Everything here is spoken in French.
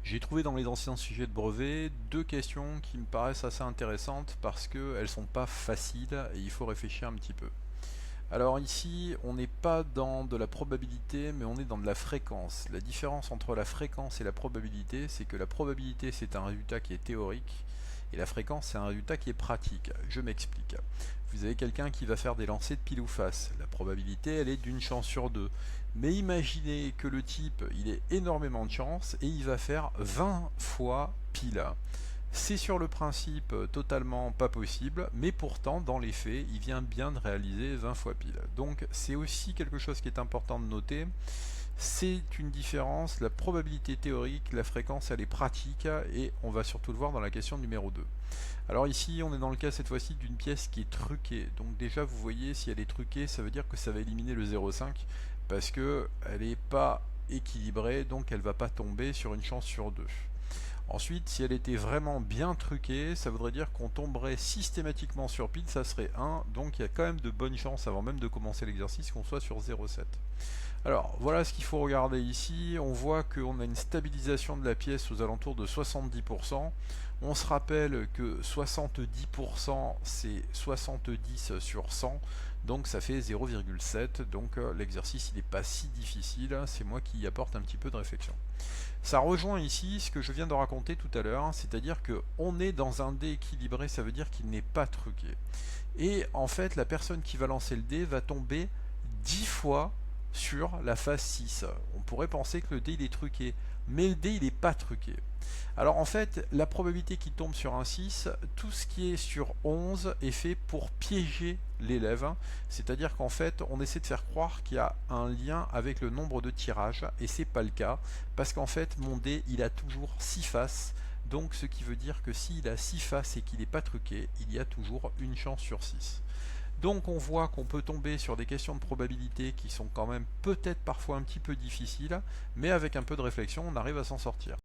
J'ai trouvé dans les anciens sujets de brevet deux questions qui me paraissent assez intéressantes parce qu'elles sont pas faciles et il faut réfléchir un petit peu. Alors ici, on n'est pas dans de la probabilité, mais on est dans de la fréquence. La différence entre la fréquence et la probabilité, c'est que la probabilité, c'est un résultat qui est théorique, et la fréquence, c'est un résultat qui est pratique. Je m'explique. Vous avez quelqu'un qui va faire des lancers de pile ou face. La probabilité, elle est d'une chance sur deux. Mais imaginez que le type, il ait énormément de chance, et il va faire 20 fois pile. C'est sur le principe totalement pas possible, mais pourtant dans les faits, il vient bien de réaliser 20 fois pile. Donc c'est aussi quelque chose qui est important de noter. C'est une différence, la probabilité théorique, la fréquence elle est pratique, et on va surtout le voir dans la question numéro 2. Alors ici on est dans le cas cette fois-ci d'une pièce qui est truquée. Donc déjà vous voyez, si elle est truquée, ça veut dire que ça va éliminer le 0,5 parce que elle n'est pas équilibrée, donc elle va pas tomber sur une chance sur deux. Ensuite, si elle était vraiment bien truquée, ça voudrait dire qu'on tomberait systématiquement sur pile, ça serait 1, donc il y a quand même de bonnes chances, avant même de commencer l'exercice, qu'on soit sur 0,7. Alors, voilà ce qu'il faut regarder ici. On voit qu'on a une stabilisation de la pièce aux alentours de 70%. On se rappelle que 70% c'est 70 sur 100, donc ça fait 0,7. Donc l'exercice il n'est pas si difficile, c'est moi qui y apporte un petit peu de réflexion. Ça rejoint ici ce que je viens de raconter tout à l'heure, c'est-à-dire qu'on est dans un dé équilibré, ça veut dire qu'il n'est pas truqué. Et en fait, la personne qui va lancer le dé va tomber 10 fois sur la phase 6. On pourrait penser que le dé il est truqué, mais le dé il n'est pas truqué. Alors en fait, la probabilité qu'il tombe sur un 6, tout ce qui est sur 11 est fait pour piéger l'élève, c'est-à-dire qu'en fait, on essaie de faire croire qu'il y a un lien avec le nombre de tirages, et c'est pas le cas, parce qu'en fait, mon dé, il a toujours 6 faces, donc ce qui veut dire que s'il a 6 faces et qu'il n'est pas truqué, il y a toujours une chance sur 6. Donc on voit qu'on peut tomber sur des questions de probabilité qui sont quand même peut-être parfois un petit peu difficiles, mais avec un peu de réflexion, on arrive à s'en sortir.